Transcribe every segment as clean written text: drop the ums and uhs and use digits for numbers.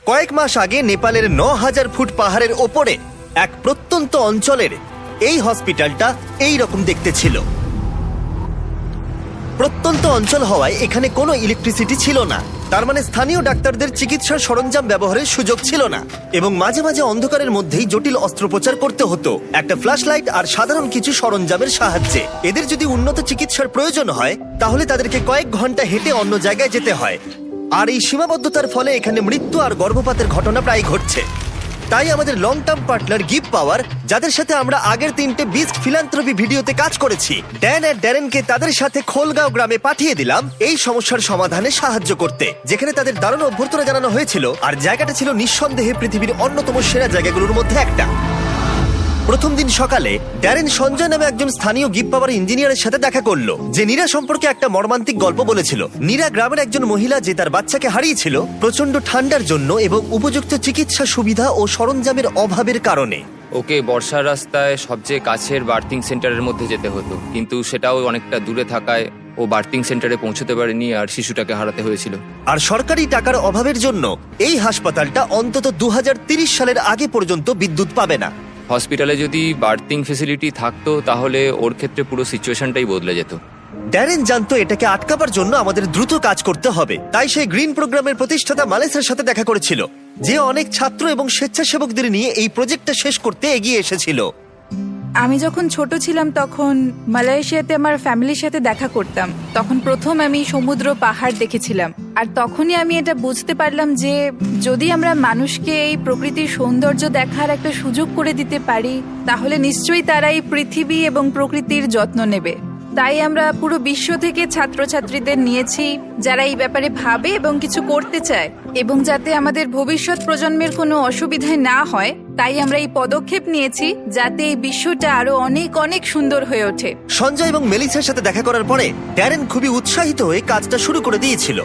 কয়েক মাস আগে নেপালের ৯,০০০ ফুট পাহাড়ের ওপরে এক প্রত্যন্ত অঞ্চলের এই হসপিটালটা এই রকম দেখতে ছিল। প্রত্যন্ত অঞ্চল হওয়ায় এখানে কোনো ইলেকট্রিসিটি ছিল না, তার মানে স্থানীয় ডাক্তারদের চিকিৎসার সরঞ্জাম ব্যবহারের সুযোগ ছিল না, এবং মাঝে মাঝে অন্ধকারের মধ্যেই জটিল অস্ত্রোপচার করতে হতো একটা ফ্ল্যাশ লাইট আর সাধারণ কিছু সরঞ্জামের সাহায্যে। এদের যদি উন্নত চিকিৎসার প্রয়োজন হয় তাহলে তাদেরকে কয়েক ঘন্টা হেঁটে অন্য জায়গায় যেতে হয়, আর এই সীমাবদ্ধতার ফলে এখানে মৃত্যু আর গর্ভপাতের ঘটনা প্রায় ঘটছে। তাই আমাদের লং টার্ম পার্টনার গিভ পাওয়ার, যাদের সাথে আমরা আগের 3টে বিস্ট ফিলান্থ্রপি ভিডিওতে কাজ করেছি, ড্যান আর ড্যারেনকে তাদের সাথে খোলগাঁও গ্রামে পাঠিয়ে দিলাম এই সমস্যার সমাধানে সাহায্য করতে, যেখানে তাদের দারুণ অভ্যর্থনা জানানো হয়েছিল, আর জায়গাটা ছিল নিঃসন্দেহে পৃথিবীর অন্যতম সেরা জায়গাগুলোর মধ্যে একটা। প্রথম দিন সকালে ড্যারেন সঞ্জয় নামে একজন স্থানীয় গিভ পাওয়ার ইঞ্জিনিয়ারের সাথে দেখা করলো, যে নীরা সম্পর্কে একটা মর্মান্তিক গল্প বলেছিল। নীরা গ্রামের একজন মহিলা, যে তার বাচ্চাকে হারিয়েছিল প্রচন্ড ঠান্ডার জন্য এবং উপযুক্ত চিকিৎসা সুবিধা ও সরঞ্জামের অভাবের কারণে। ওকে বর্ষার রাস্তায় সবচেয়ে কাছের বার্থিং সেন্টারের মধ্যে যেতে হতো, কিন্তু সেটাও অনেকটা দূরে থাকায় ও বার্থিং সেন্টারে পৌঁছতে পারেনি আর শিশুটাকে হারাতে হয়েছিল। আর সরকারি টাকার অভাবের জন্য এই হাসপাতালটা অন্তত 2030 সালের আগে পর্যন্ত বিদ্যুৎ পাবে না। হসপিটালে যদি বার্থিং ফেসিলিটি থাকতো তাহলে ওর ক্ষেত্রে পুরো সিচুয়েশনটাই বদলে যেত। ড্যারেন জানতো এটাকে আটকাবার জন্য আমাদের দ্রুত কাজ করতে হবে, তাই সেই গ্রিন প্রোগ্রামের প্রতিষ্ঠাতা মালেসের সাথে দেখা করেছিল, যে অনেক ছাত্র এবং স্বেচ্ছাসেবকদের নিয়ে এই প্রজেক্টটা শেষ করতে এগিয়ে এসেছিল। আমি যখন ছোট ছিলাম তখন মালয়েশিয়াতে আমার ফ্যামিলির সাথে দেখা করতাম। তখন প্রথম আমি সমুদ্র পাহাড় দেখেছিলাম, আর তখনই আমি এটা বুঝতে পারলাম যে যদি আমরা মানুষকে এই প্রকৃতির সৌন্দর্য দেখার একটা সুযোগ করে দিতে পারি, তাহলে নিশ্চয়ই তারা এই পৃথিবী এবং প্রকৃতির যত্ন নেবে। তাই আমরা পুরো বিশ্ব থেকে ছাত্রছাত্রীদের নিয়েছি যারা এই ব্যাপারে ভাবে এবং কিছু করতে চায়, এবং যাতে আমাদের ভবিষ্যৎ প্রজন্মের কোনো অসুবিধায় না হয়, তাই আমরা এই পদক্ষেপ নিয়েছি যাতে এই বিশ্বটা আরো অনেক অনেক সুন্দর হয়ে ওঠে। সঞ্জয় এবং মেলিসার সাথে দেখা করার পরে ড্যারেন খুবই উৎসাহিত হয়ে কাজটা শুরু করে দিয়েছিল,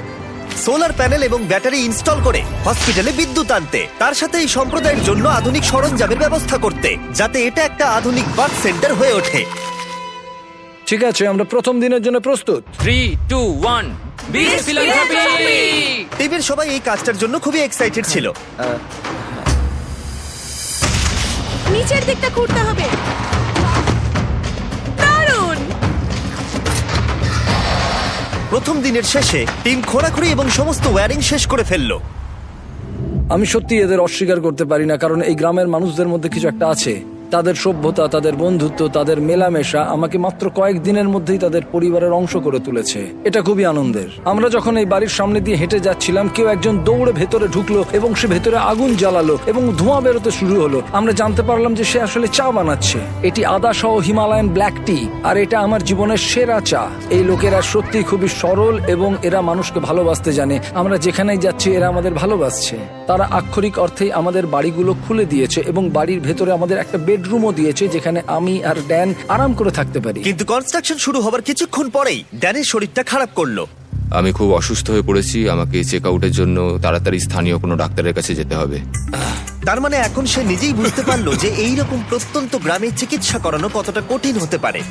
সোলার প্যানেল এবং ব্যাটারি ইনস্টল করে হসপিটালে বিদ্যুৎ আনতে, তার সাথে এই সম্প্রদায়ের জন্য আধুনিক সরঞ্জামের ব্যবস্থা করতে, যাতে এটা একটা আধুনিক বার্থ সেন্টার হয়ে ওঠে। ঠিক আছে, আমরা প্রথম দিনের জন্য প্রস্তুত। 3, 2, 1 বিস্ট ফিলান্থ্রপি। টিমের সবাই এই কাজটার জন্য খুবই এক্সাইটেড ছিল। নিচের দিকটা ঘুরতে হবে। দারুণ! প্রথম দিনের শেষে টিম খোঁড়াখুড়ি এবং সমস্ত ওয়্যারিং শেষ করে ফেললো। আমি সত্যি এদের অস্বীকার করতে পারি না, কারণ এই গ্রামের মানুষদের মধ্যে কিছু একটা আছে। তাদের সভ্যতা, তাদের বন্ধুত্ব, তাদের মেলামেশা আমাকে মাত্র কয়েকদিনের মধ্যেই তাদের পরিবারের অংশ করে তুলেছে। এটা খুবই আনন্দের। আমরা যখন এই বাড়ির সামনে দিয়ে হেঁটে যাচ্ছিলাম, কেউ একজন দৌড়ে ভেতরে ঢুকলো এবং সে ভেতরে আগুন জ্বালালো এবং ধোঁয়া বেরোতে শুরু হলো। আমরা জানতে পারলাম যে সে আসলে চা বানাচ্ছে। এটি আদা সহ হিমালয়ান ব্ল্যাক টি, আর এটা আমার জীবনের সেরা চা। এই লোকেরা সত্যি খুবই সরল এবং এরা মানুষকে ভালোবাসতে জানে। আমরা যেখানেই যাচ্ছি এরা আমাদের ভালোবাসছে। তারা আক্ষরিক অর্থেই আমাদের বাড়িগুলো খুলে দিয়েছে এবং বাড়ির ভেতরে আমাদের একটা বেডরুমও দিয়েছে, যেখানে আমি আর ড্যান আরাম করে থাকতে পারি। কিন্তু কনস্ট্রাকশন শুরু হবার কিছুক্ষণ পরেই ড্যানের শরীরটা খারাপ করলো। আমি খুব অসুস্থ হয়ে পড়েছি, আমাকে চেক আউটের জন্য তাড়াতাড়ি স্থানীয় কোনো ডাক্তারের কাছে যেতে হবে। তার মানে এখন সে নিজেই বুঝতে পারলো যে এইরকম প্রত্যন্ত গ্রামে চিকিৎসা করানো কতটা কঠিন হতে পারে।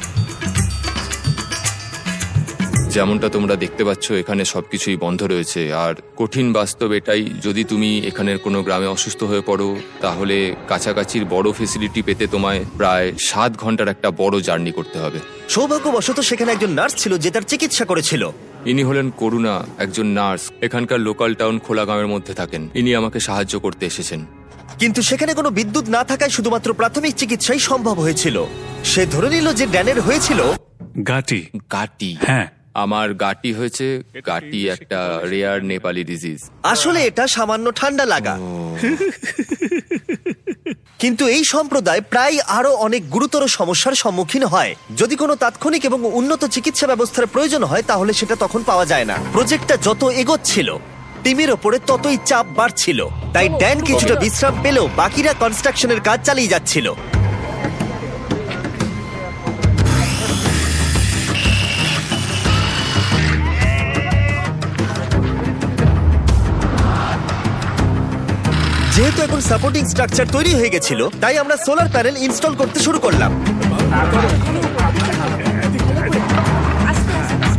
যেমনটা তোমরা দেখতে পাচ্ছ, এখানে সবকিছুই বন্ধ রয়েছে, আর কঠিন বাস্তব এটাই, যদি তুমি এখানের কোনো গ্রামে অসুস্থ হয়ে পড়ো তাহলে কাছাকাছির বড় ফেসিলিটি পেতে তোমায় প্রায় 7 ঘন্টার একটা বড় জার্নি করতে হবে। সৌভাগ্যবশত সেখানে একজন নার্স ছিল যে তার চিকিৎসা করেছিল। ইনি হলেন করুণা, একজন নার্স, এখানকার লোকাল টাউন খোলাগাঁওয়ের মধ্যে থাকেন। ইনি আমাকে সাহায্য করতে এসেছেন। কিন্তু সেখানে কোনো বিদ্যুৎ না থাকায় শুধুমাত্র প্রাথমিক চিকিৎসাই সম্ভব হয়েছিল। সে ধরে নিল যে ড্যানের হয়েছিল গাটি। গাটি? হ্যাঁ, আমার গাটি হয়েছে। গাটি একটা রেয়ার নেপালি ডিজিজ। আসলে এটা সামান্য ঠান্ডা লাগা। কিন্তু এই সম্প্রদায় প্রায় আরো অনেক গুরুতর সমস্যার সম্মুখীন হয়। যদি কোনো তাৎক্ষণিক এবং উন্নত চিকিৎসা ব্যবস্থার প্রয়োজন হয় তাহলে সেটা তখন পাওয়া যায় না। প্রজেক্টটা যত এগোচ্ছিল টিমের ওপরে ততই চাপ বাড়ছিল, তাই ড্যান কিছুটা বিশ্রাম পেলেও বাকিরা কনস্ট্রাকশনের কাজ চালিয়ে যাচ্ছিল। যেহেতু এখন সাপোর্টিং স্ট্রাকচার তৈরি হয়ে গেছিল, তাই আমরা সোলার প্যানেল ইনস্টল করতে শুরু করলাম।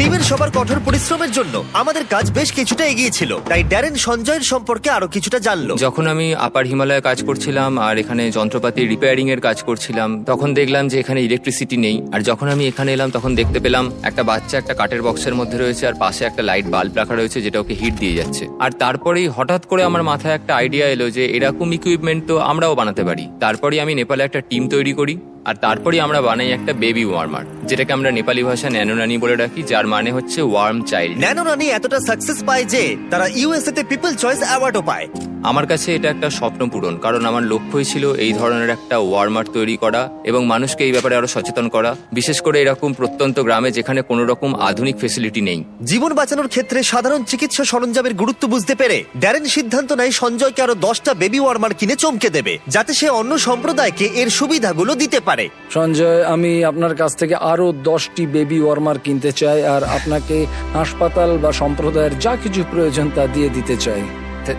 টিমের সবার কঠোর পরিশ্রমের জন্য আমাদের কাজ বেশ কিছুটা এগিয়েছিল, তাই ড্যারেন সঞ্জয়ের সম্পর্কে আরো কিছুটা জানলো। যখন আমি আপার হিমালয়ে কাজ করছিলাম আর এখানে যন্ত্রপাতি রিপেয়ারিং এর কাজ করছিলাম, তখন দেখলাম যে এখানে ইলেকট্রিসিটি নেই। আর যখন আমি এখানে এলাম তখন দেখতে পেলাম একটা বাচ্চা একটা কাঠের বক্সের মধ্যে রয়েছে, আর পাশে একটা লাইট বাল্ব রাখা রয়েছে যেটা ওকে হিট দিয়ে যাচ্ছে। আর তারপরেই হঠাৎ করে আমার মাথায় একটা আইডিয়া এলো যে এরকম ইকুইপমেন্ট তো আমরাও বানাতে পারি। তারপরেই আমি নেপালে একটা টিম তৈরি করি, আর তারপরেই আমরা বানাই একটা বেবি ওয়ার্মার, যেটাকে আমরা নেপালি ভাষায় ন্যানোনানি বলে রাখি, যার মানে হচ্ছে ওয়ার্ম চাইল্ড। ন্যানোনানি এতটা সাকসেস পায় যে তারা ইউএসএ তে পিপল চয়েস অ্যাওয়ার্ডও পায়। আমার কাছে এটা একটা স্বপ্ন পূরণ, কারণ আমার লক্ষ্যই ছিল এই ধরনের একটা ওয়ার্মার তৈরি করা এবং মানুষকে এই ব্যাপারে আরো সচেতন করা, বিশেষ করে এরকম প্রত্যন্ত গ্রামে যেখানে কোনো রকম আধুনিক ফেসিলিটি নেই। জীবন বাঁচানোর ক্ষেত্রে সাধারণ চিকিৎসা সরঞ্জামের গুরুত্ব বুঝতে পেরে ড্যারেন সিদ্ধান্ত নেয় সঞ্জয়কে আরো 10টা বেবি ওয়ার্মার কিনে চমকে দেবে, যাতে সে অন্য সম্প্রদায়কে এর সুবিধাগুলো দিতে পারে। সঞ্জয়, আমি আপনার কাছ থেকে আরো 10টি বেবি ওয়ার্মার কিনতে চাই, আর আপনাকে হাসপাতাল বা সম্প্রদায়ের যা কিছু প্রয়োজন তা দিয়ে দিতে চাই।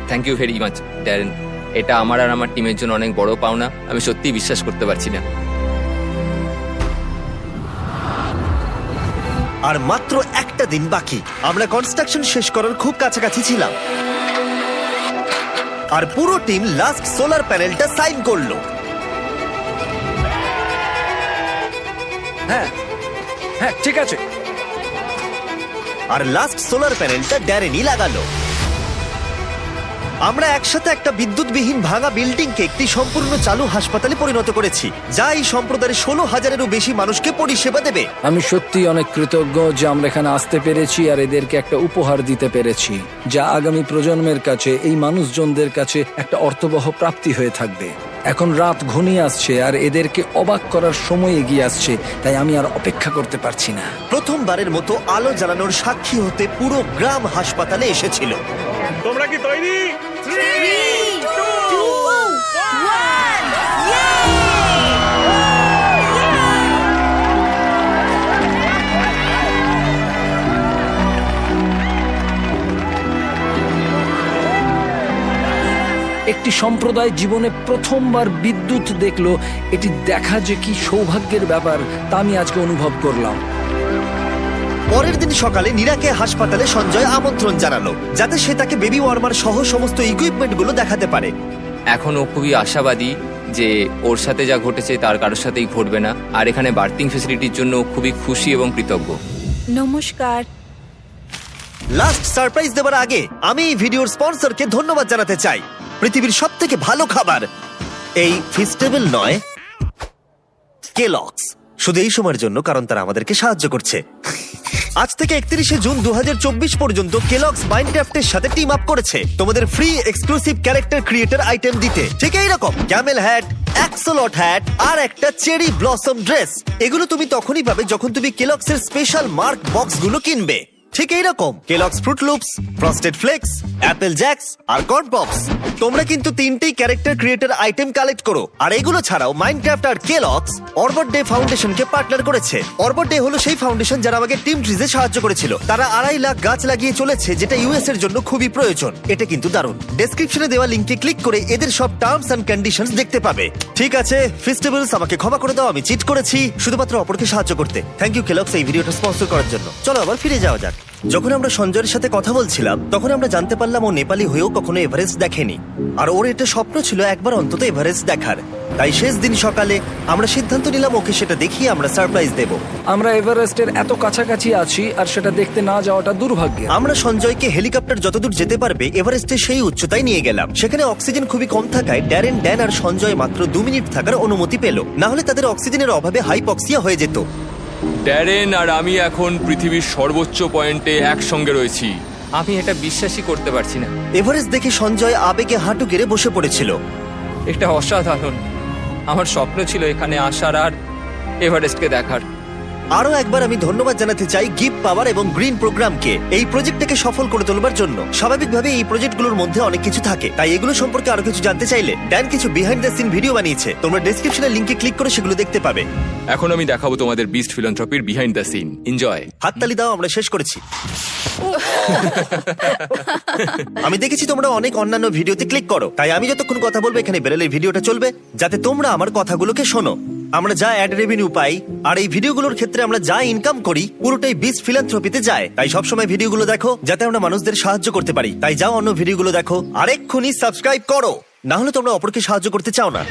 Thank you very much Darren, এটা আমার আর আমার টিমের জন্য অনেক বড় পাওনা। আমি সত্যিই বিশ্বাস করতে পারছি না। আর মাত্র একটা দিন বাকি, আমরা কনস্ট্রাকশন শেষ করার খুব কাছাকাছি ছিলাম, আর পুরো টিম লাস্ট সোলার প্যানেলটা সাইন করলো। হ্যাঁ হ্যাঁ, ঠিক আছে। আর লাস্ট সোলার প্যানেলটা ড্যারেনই লাগালো। আমরা একসাথে একটা বিদ্যুৎবিহীন ভাঙা বিল্ডিংকে একটি সম্পূর্ণ চালু হাসপাতালে পরিণত করেছি, যা এই সম্প্রদায়ের 16,000-এরও বেশি মানুষকে পরিষেবা দেবে। আমি সত্যি অনেক কৃতজ্ঞ যে আমরা এখানে আসতে পেরেছি আর এদেরকে একটা উপহার দিতে পেরেছি, যা আগামী প্রজন্মের কাছে, এই মানুষজনদের কাছে একটা অর্থবহ প্রাপ্তি হয়ে থাকবে। এখন রাত ঘনিয়ে আসছে আর এদেরকে অবাক করার সময় এগিয়ে আসছে, তাই আমি আর অপেক্ষা করতে পারছি না। প্রথমবারের মতো আলো জ্বালানোর সাক্ষী হতে পুরো গ্রাম হাসপাতালে এসেছিল। তোমরা কি তৈরি? একটি সম্প্রদায় জীবনে প্রথমবার বিদ্যুৎ দেখলো, এটি দেখা যে কি সৌভাগ্যের ব্যাপার তা আমি আজকে অনুভব করলাম। পরের দিন সকালে নীরাকে হাসপাতালে সঞ্জয় আমন্ত্রণ জানালো, যাতে সে তাকে বেবি ওয়ার্মার সহ সমস্ত ইকুইপমেন্ট গুলো দেখাতে পারে। এখন ও খুবই আশাবাদী যে ওর সাথে যা ঘটেছে তার কারোর সাথেই ঘটবে না, আর এখানে বার্থিং ফেসিলিটির জন্য ও খুবই খুশি এবং কৃতজ্ঞ। নমস্কার। লাস্ট সারপ্রাইজ দেবার আগে আমি এই ভিডিওর স্পন্সরকে ধন্যবাদ জানাতে চাই। পৃথিবীর সবথেকে ভালো খাবার এই ফিস্টেবল নয়, কেলগস। শুধু এই সময়ের জন্য, কারণ তারা আমাদেরকে সাহায্য করছে। আজ থেকে 31শে জুন 2024 পর্যন্ত কেলগস মাইনক্রাফটের সাথে টিম আপ করেছে তোমাদের free exclusive character creator item দিতে। ঠিক এইরকম ক্যামেল হ্যাট, অ্যাক্সলট হ্যাট আর একটা চেরি ব্লসম ড্রেস। এগুলো তুমি তখনই পাবে যখন তুমি কেলগসের স্পেশাল মার্ক বক্স গুলো কিনবে। ঠিক এইরকম Kellogg's fruit loops, frosted flakes, apple jacks আর কর্ন পপস। তোমরা কিন্তু তিনটেই ক্যারেক্টার ক্রিয়েটর আইটেম কালেক্ট করো। আর এগুলো ছাড়াও মাইনক্রাফট আর কেলগস অরবট ডে ফাউন্ডেশনকে পার্টনার করেছে। অরবট ডে হলো সেই ফাউন্ডেশন যারা আমাকে টিম ট্রিজে সাহায্য করেছিল। তারা 2.5 লাখ গাছ লাগিয়ে চলেছে, যেটা ইউএস এর জন্য খুবই প্রয়োজন। এটা কিন্তু দারুণ। ডেসক্রিপশনে দেওয়া লিংকে ক্লিক করে এদের সব টার্মস এন্ড কন্ডিশনস দেখতে পাবে। ঠিক আছে ফেস্টিভ্যালস, আমাকে ক্ষমা করে দাও, আমি চিট করেছি শুধুমাত্র অপরকে সাহায্য করতে। থ্যাংক ইউ কেলগস এই ভিডিওটা স্পন্সর করার জন্য। চলো আবার ফিরে যাওয়া যাক। যখন আমরা সঞ্জয়ের সাথে কথা বলছিলাম তখন আমরা জানতে পারলাম ও নেপালি হয়েও কখনো এভারেস্ট দেখেনি, আর ওর এটা স্বপ্ন ছিল একবার অন্তত এভারেস্ট দেখার। তাই শেষ দিন সকালে আমরা সিদ্ধান্ত নিলাম ওকে সেটা দেখিয়ে আমরা সারপ্রাইজ দেব। আমরা এভারেস্টের এত কাছাকাছি আছি আর সেটা দেখতে না যাওয়াটা দুর্ভাগ্য। আমরা সঞ্জয়কে হেলিকপ্টার যতদূর যেতে পারবে এভারেস্টের সেই উচ্চতায় নিয়ে গেলাম। সেখানে অক্সিজেন খুবই কম থাকায় ড্যান আর সঞ্জয় মাত্র 2 মিনিট থাকার অনুমতি পেল, না হলে তাদের অক্সিজেনের অভাবে হাইপক্সিয়া হয়ে যেত। ড্যারেন আর আমি এখন পৃথিবীর সর্বোচ্চ পয়েন্টে একসঙ্গে রয়েছি। আমি এটা বিশ্বাসই করতে পারছি না। এভারেস্ট দেখে সঞ্জয় আবেগে হাঁটু গেড়ে বসে পড়েছিল। এটা অসাধারণ। আমার স্বপ্ন ছিল এখানে আসার আর এভারেস্টকে দেখার। আরো একবার আমি ধন্যবাদ জানাতে চাই গিভ পাওয়ার এবং গ্রিন প্রোগ্রামকে এই প্রজেক্টটাকে সফল করে তোলবার জন্য। স্বাভাবিকভাবে এই প্রজেক্টগুলোর মধ্যে অনেক কিছু থাকে, তাই এগুলো সম্পর্কে আরো কিছু জানতে চাইলে ড্যান কিছু বিহাইন্ড দ্য সিন ভিডিও বানিয়েছে। তোমরা ডেসক্রিপশনের লিংকে ক্লিক করে সেগুলো দেখতে পাবে। এখন আমি দেখাবো তোমাদের বিস্ট ফিলান্থ্রপির বিহাইন্ড দ্য সিন। এনজয়। হাততালি দাও, আমরা শেষ করেছি। আমি দেখেছি তোমরা অনেক অন্যান্য ভিডিওতে ক্লিক করো, তাই আমি যতক্ষণ কথা বলবো এখানে বেরেলের ভিডিওটা চলবে, যাতে তোমরা আমার কথাগুলোকে শোনো। আমরা যা অ্যাড রেভিনিউ পাই আর এই ভিডিওগুলোর ক্ষেত্রে আমরা যা ইনকাম করি পুরোটাই বিস্ট ফিলান্থ্রপিতে যায়। তাই সবসময় ভিডিওগুলো দেখো যাতে আমরা মানুষদের সাহায্য করতে পারি। তাই যাও অন্য ভিডিওগুলো দেখো আর এক্ষুনি সাবস্ক্রাইব করো, না হলে তোমরা অপরকে সাহায্য করতে চাও না।